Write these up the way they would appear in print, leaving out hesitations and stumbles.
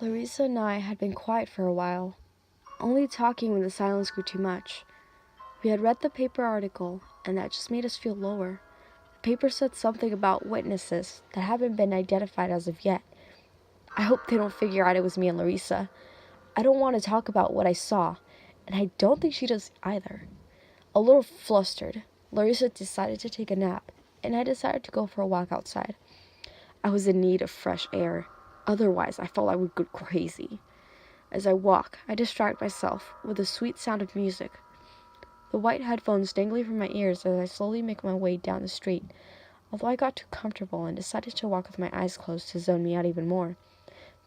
Larissa and I had been quiet for a while, only talking when the silence grew too much. We had read the paper article, and that just made us feel lower. The paper said something about witnesses that haven't been identified as of yet. I hope they don't figure out it was me and Larissa. I don't want to talk about what I saw, and I don't think she does either. A little flustered, Larissa decided to take a nap, and I decided to go for a walk outside. I was in need of fresh air. Otherwise, I felt I would go crazy. As I walk, I distract myself with the sweet sound of music. The white headphones dangling from my ears as I slowly make my way down the street, although I got too comfortable and decided to walk with my eyes closed to zone me out even more.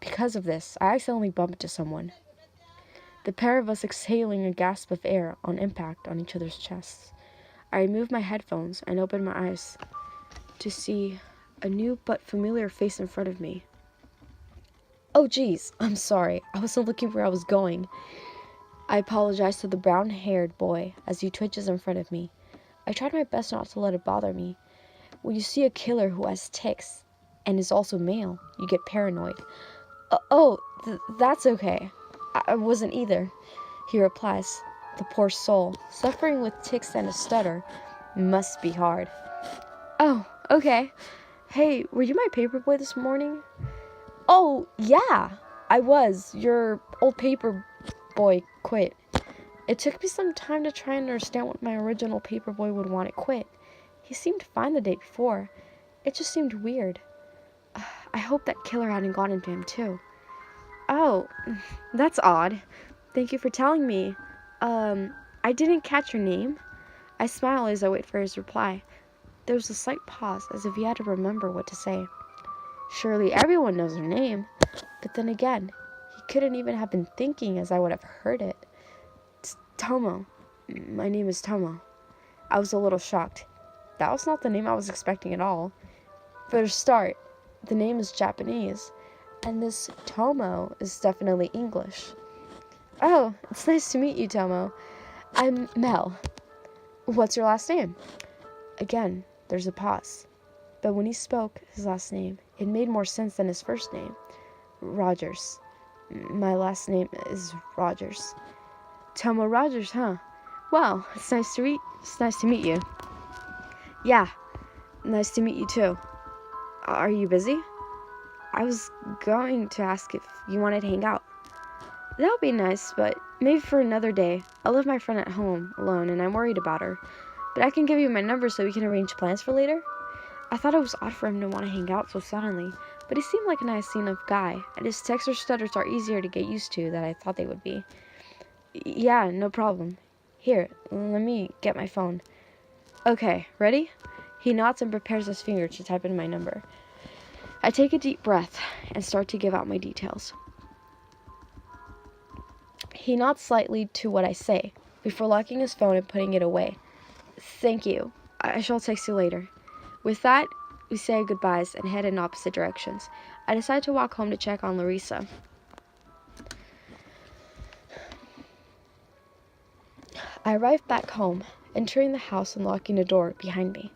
Because of this, I accidentally bump into someone. The pair of us exhaling a gasp of air on impact on each other's chests. I remove my headphones and open my eyes to see a new but familiar face in front of me. Oh geez, I'm sorry. I wasn't looking where I was going. I apologize to the brown-haired boy as he twitches in front of me. I tried my best not to let it bother me. When you see a killer who has tics and is also male, you get paranoid. That's okay. I wasn't either, he replies. The poor soul, suffering with tics and a stutter, must be hard. Oh, okay. Hey, were you my paperboy this morning? Oh, yeah, I was. Your old paper boy quit. It took me some time to try and understand what my original paperboy would want it quit. He seemed fine the day before. It just seemed weird. I hope that killer hadn't gone into him, too. Oh, that's odd. Thank you for telling me. I didn't catch your name. I smile as I wait for his reply. There was a slight pause, as if he had to remember what to say. Surely everyone knows her name. But then again, he couldn't even have been thinking as I would have heard it. Tomo. My name is Tomo. I was a little shocked. That was not the name I was expecting at all. For a start, the name is Japanese, and this Tomo is definitely English. Oh, it's nice to meet you, Tomo. I'm Mel. What's your last name? Again, there's a pause. But when he spoke his last name, it made more sense than his first name. Rogers. My last name is Rogers. Tomo Rogers, huh? Well, it's nice to meet you. Yeah, nice to meet you too. Are you busy? I was going to ask if you wanted to hang out. That would be nice, but maybe for another day. I leave my friend at home alone and I'm worried about her. But I can give you my number so we can arrange plans for later. I thought it was odd for him to want to hang out so suddenly, but he seemed like a nice enough guy, and his texts or stutters are easier to get used to than I thought they would be. Yeah, no problem. Here, let me get my phone. Okay, ready? He nods and prepares his finger to type in my number. I take a deep breath and start to give out my details. He nods slightly to what I say, before locking his phone and putting it away. Thank you. I shall text you later. With that, we say our goodbyes and head in opposite directions. I decide to walk home to check on Larissa. I arrive back home, entering the house and locking the door behind me.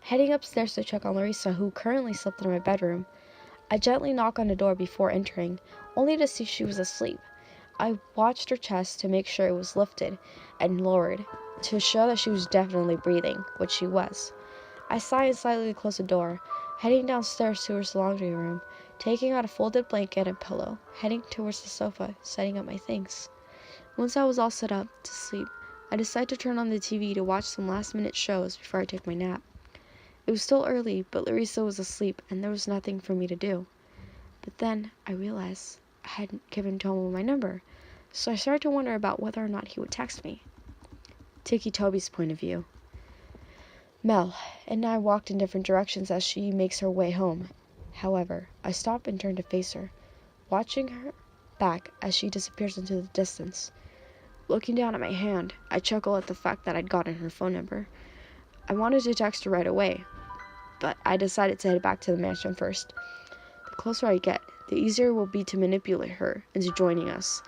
Heading upstairs to check on Larissa, who currently slept in my bedroom. I gently knock on the door before entering, only to see she was asleep. I watched her chest to make sure it was lifted and lowered, to show that she was definitely breathing, which she was. I sigh and slightly close the door, heading downstairs to her laundry room, taking out a folded blanket and pillow, heading towards the sofa, setting up my things. Once I was all set up to sleep, I decided to turn on the TV to watch some last-minute shows before I took my nap. It was still early, but Larissa was asleep and there was nothing for me to do. But then I realized I hadn't given Tomo my number, so I started to wonder about whether or not he would text me. Taking Toby's point of view. Mel and I walked in different directions as she makes her way home. However, I stop and turn to face her, watching her back as she disappears into the distance. Looking down at my hand, I chuckle at the fact that I'd gotten her phone number. I wanted to text her right away, but I decided to head back to the mansion first. The closer I get, the easier it will be to manipulate her into joining us.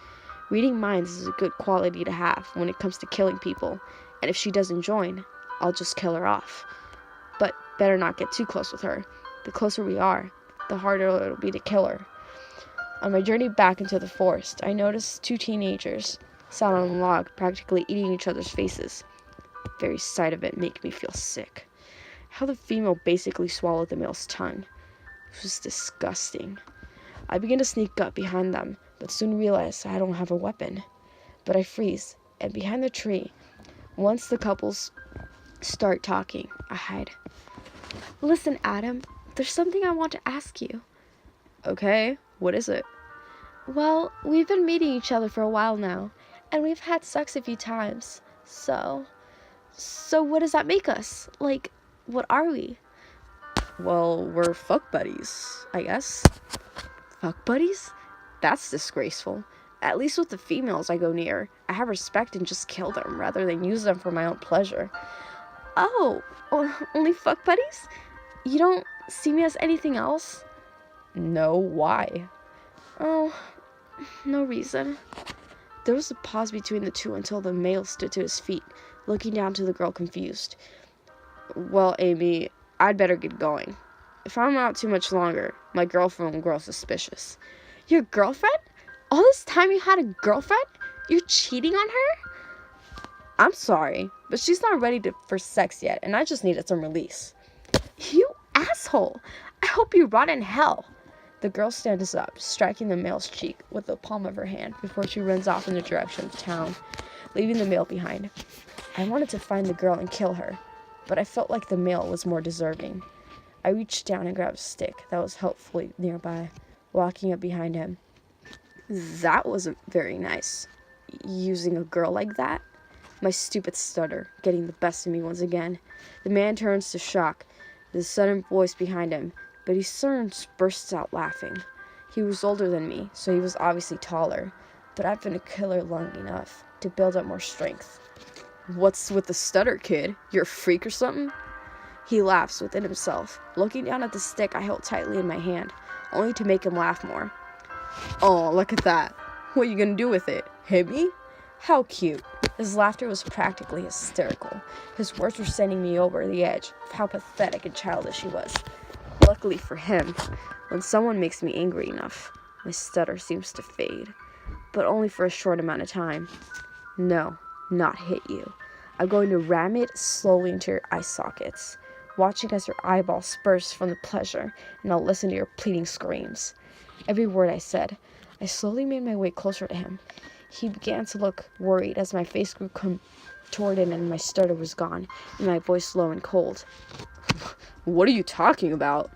Reading minds is a good quality to have when it comes to killing people, and if she doesn't join, I'll just kill her off. But better not get too close with her. The closer we are, the harder it'll be to kill her. On my journey back into the forest, I noticed two teenagers sat on a log, practically eating each other's faces. The very sight of it made me feel sick. How the female basically swallowed the male's tongue. It was disgusting. I began to sneak up behind them, but soon realized I don't have a weapon. But I freeze, and behind the tree, once the couples start talking, I hide. Listen, Adam, there's something I want to ask you. Okay, what is it? Well, we've been meeting each other for a while now, and we've had sex a few times. So what does that make us? Like, what are we? Well, we're fuck buddies, I guess. Fuck buddies? That's disgraceful. At least with the females I go near, I have respect and just kill them rather than use them for my own pleasure. Oh, only fuck buddies? You don't see me as anything else? No, why? Oh, no reason. There was a pause between the two until the male stood to his feet, looking down to the girl confused. Well, Amy, I'd better get going. If I'm out too much longer, my girlfriend will grow suspicious. Your girlfriend? All this time you had a girlfriend? You're cheating on her? I'm sorry, but she's not ready for sex yet, and I just needed some release. You asshole! I hope you rot in hell. The girl stands up, striking the male's cheek with the palm of her hand before she runs off in the direction of town, leaving the male behind. I wanted to find the girl and kill her, but I felt like the male was more deserving. I reached down and grabbed a stick that was helpfully nearby, walking up behind him. That wasn't very nice. Using a girl like that? My stupid stutter, getting the best of me once again. The man turns to shock, the sudden voice behind him, but he soon bursts out laughing. He was older than me, so he was obviously taller, but I've been a killer long enough to build up more strength. What's with the stutter, kid? You're a freak or something? He laughs within himself, looking down at the stick I held tightly in my hand, only to make him laugh more. Oh, look at that. What are you gonna do with it? Hit me? How cute. His laughter was practically hysterical. His words were sending me over the edge of how pathetic and childish he was. Luckily for him, when someone makes me angry enough, my stutter seems to fade, but only for a short amount of time. No, not hit you. I'm going to ram it slowly into your eye sockets, watching as your eyeballs burst from the pleasure, and I'll listen to your pleading screams. Every word I said, I slowly made my way closer to him. He began to look worried as my face grew contorted and my stutter was gone, and my voice low and cold. What are you talking about?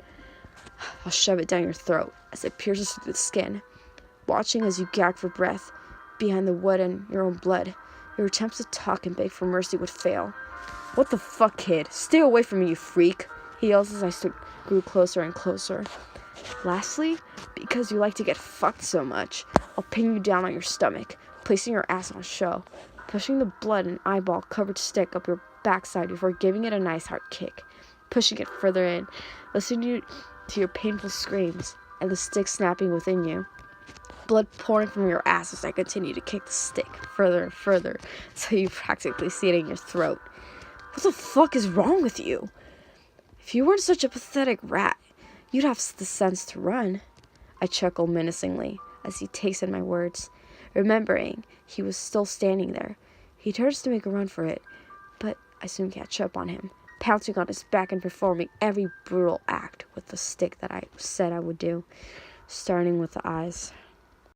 I'll shove it down your throat as it pierces through the skin, watching as you gag for breath behind the wood and your own blood. Your attempts to talk and beg for mercy would fail. What the fuck, kid? Stay away from me, you freak! He yells as I grew closer and closer. Lastly, because you like to get fucked so much, I'll pin you down on your stomach, placing your ass on show, pushing the blood and eyeball-covered stick up your backside before giving it a nice hard kick, pushing it further in, listening to your painful screams, and the stick snapping within you. Blood pouring from your ass as I continue to kick the stick further and further, so you practically see it in your throat. What the fuck is wrong with you? If you weren't such a pathetic rat, you'd have the sense to run. I chuckle menacingly as he takes in my words, remembering he was still standing there. He turns to make a run for it, but I soon catch up on him, pouncing on his back and performing every brutal act with the stick that I said I would do, starting with the eyes.